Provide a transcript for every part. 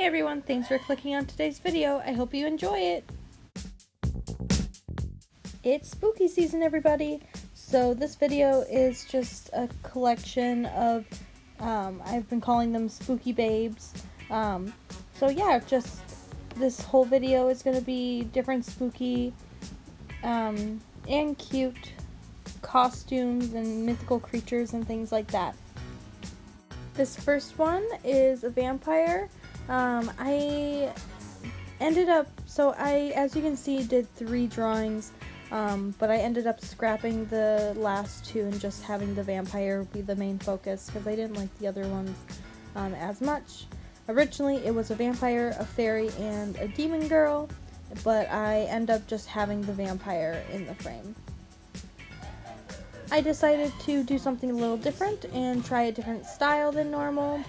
Hey everyone, thanks for clicking on today's video. I hope you enjoy it. It's spooky season, everybody. So this video is just a collection of, I've been calling them spooky babes. So yeah, just this whole video is going to be different spooky and cute costumes and mythical creatures and things like that. This first one is a vampire. I ended up, as you can see, did 3 drawings, but I ended up scrapping the last 2 and just having the vampire be the main focus because I didn't like the other ones as much. Originally it was a vampire, a fairy, and a demon girl, but I end up just having the vampire in the frame. I decided to do something a little different and try a different style than normal.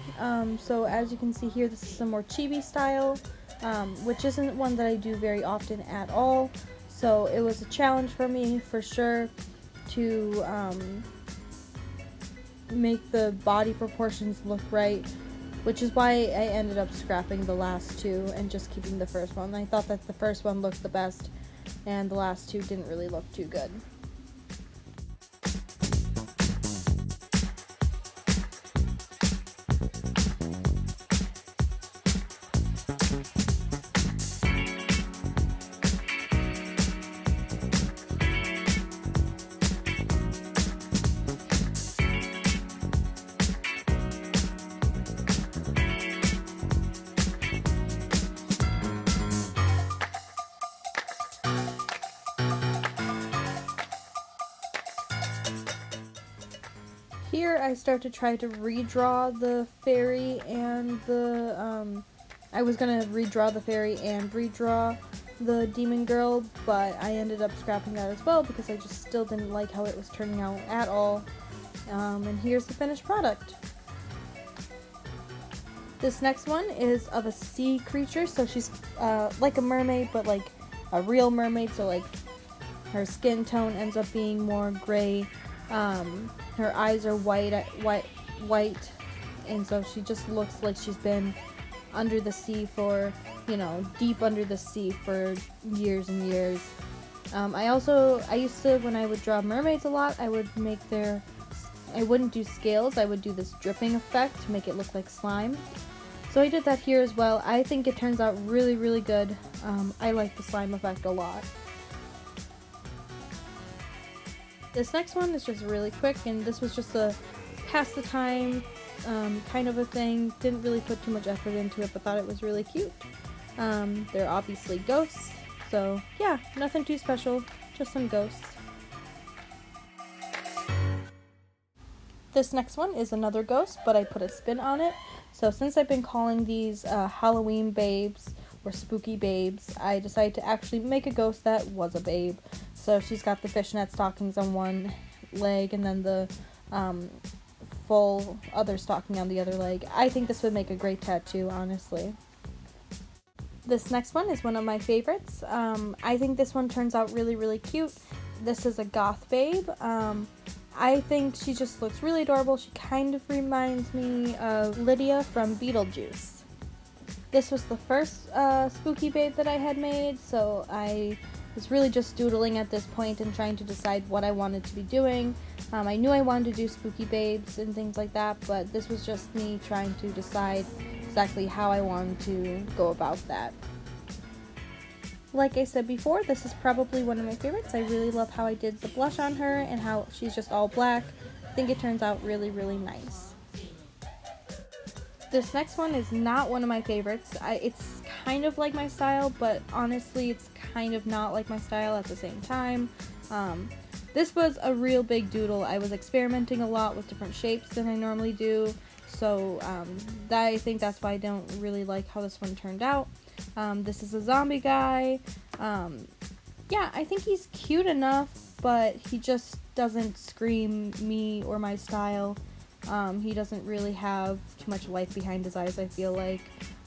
So as you can see here, this is a more chibi style, which isn't one that I do very often at all. So it was a challenge for me for sure to make the body proportions look right, which is why I ended up scrapping the last 2 and just keeping the first one. I thought that the first one looked the best and the last 2 didn't really look too good. Here I start to try to redraw the fairy and the, I was gonna redraw the fairy and redraw the demon girl, but I ended up scrapping that as well because I just still didn't like how it was turning out at all. And here's the finished product. This next one is of a sea creature, so she's like a mermaid, but like a real mermaid, so like her skin tone ends up being more gray. Her eyes are white, and so she just looks like she's been under the sea for, deep under the sea for years and years. I used to, when I would draw mermaids a lot, I wouldn't do scales, I would do this dripping effect to make it look like slime. So I did that here as well. I think it turns out really, really good. I like the slime effect a lot. This next one is just really quick, and this was just a pass the time kind of a thing. Didn't really put too much effort into it, but thought it was really cute. They're obviously ghosts, so yeah, nothing too special, just some ghosts. This next one is another ghost, but I put a spin on it. So since I've been calling these Halloween babes or spooky babes, I decided to actually make a ghost that was a babe. So she's got the fishnet stockings on one leg and then the full other stocking on the other leg. I think this would make a great tattoo, honestly. This next one is one of my favorites. I think this one turns out really, really cute. This is a Goth Babe. I think she just looks really adorable. She kind of reminds me of Lydia from Beetlejuice. This was the first spooky babe that I had made, so I was really just doodling at this point and trying to decide what I wanted to be doing. I knew I wanted to do spooky babes and things like that, but this was just me trying to decide exactly how I wanted to go about that. Like I said before, this is probably one of my favorites. I really love how I did the blush on her and how she's just all black. I think it turns out really, really nice. This next one is not one of my favorites. It's kind of like my style, but honestly it's kind of not like my style at the same time. This was a real big doodle. I was experimenting a lot with different shapes than I normally do, so I think that's why I don't really like how this one turned out. This is a zombie guy. Yeah, I think he's cute enough, but he just doesn't scream me or my style. He doesn't really have too much life behind his eyes, I feel like.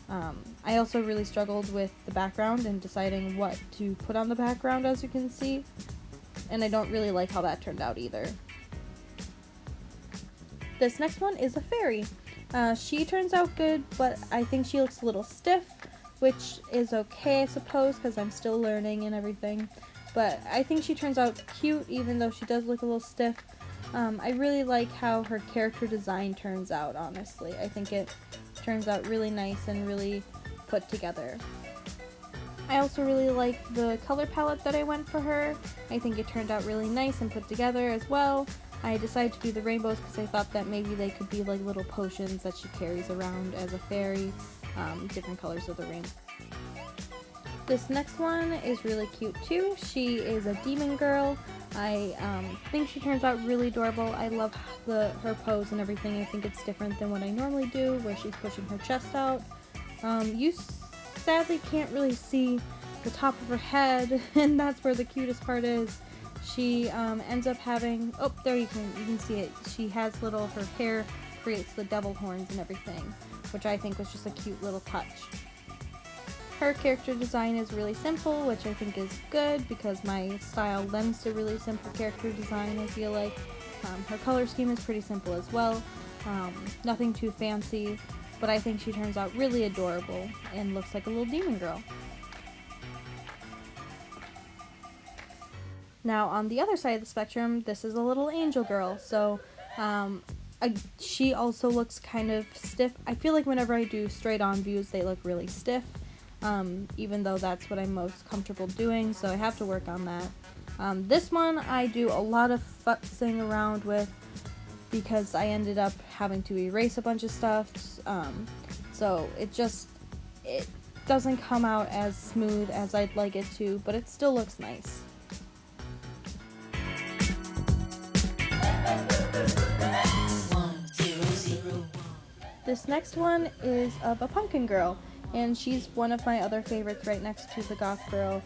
I also really struggled with the background and deciding what to put on the background, as you can see. And I don't really like how that turned out either. This next one is a fairy. She turns out good, but I think she looks a little stiff, which is okay, I suppose, because I'm still learning and everything. But I think she turns out cute, even though she does look a little stiff. I really like how her character design turns out, honestly. I think it turns out really nice and really put together. I also really like the color palette that I went for her. I think it turned out really nice and put together as well. I decided to do the rainbows because I thought that maybe they could be like little potions that she carries around as a fairy, different colors of the rainbow. This next one is really cute too. She is a demon girl. I think she turns out really adorable. I love her pose and everything. I think it's different than what I normally do, where she's pushing her chest out. You sadly can't really see the top of her head, and that's where the cutest part is. She ends up having, oh, there you can see it. She has her hair creates the devil horns and everything, which I think was just a cute little touch. Her character design is really simple, which I think is good because my style lends to really simple character design, I feel like. Her color scheme is pretty simple as well. Nothing too fancy, but I think she turns out really adorable and looks like a little demon girl. Now, on the other side of the spectrum, this is a little angel girl, so she also looks kind of stiff. I feel like whenever I do straight-on views, they look really stiff, even though that's what I'm most comfortable doing, so I have to work on that. This one I do a lot of futzing around with because I ended up having to erase a bunch of stuff, so it doesn't come out as smooth as I'd like it to, but it still looks nice. This next one is of a pumpkin girl, and she's one of my other favorites right next to the goth girl.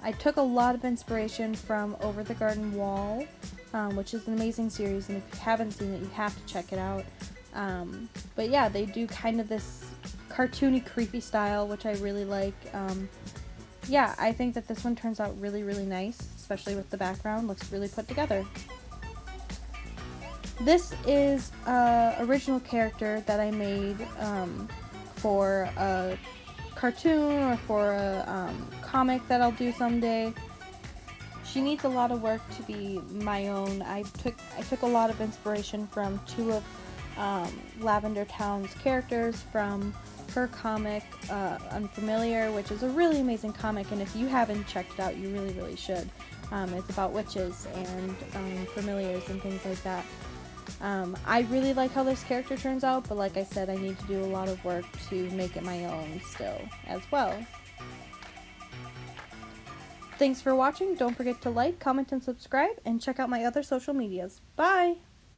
I took a lot of inspiration from Over the Garden Wall, which is an amazing series, and if you haven't seen it, you have to check it out. But yeah, they do kind of this cartoony, creepy style, which I really like. Yeah, I think that this one turns out really, really nice, especially with the background. Looks really put together. This is an original character that I made for a cartoon or for a comic that I'll do someday. She needs a lot of work to be my own. I took a lot of inspiration from two of Lavender Town's characters from her comic Unfamiliar, which is a really amazing comic, and if you haven't checked it out, you really, really should. It's about witches and familiars and things like that. I really like how this character turns out, but like I said, I need to do a lot of work to make it my own still as well. Thanks for watching. Don't forget to like, comment, and subscribe, and check out my other social medias. Bye!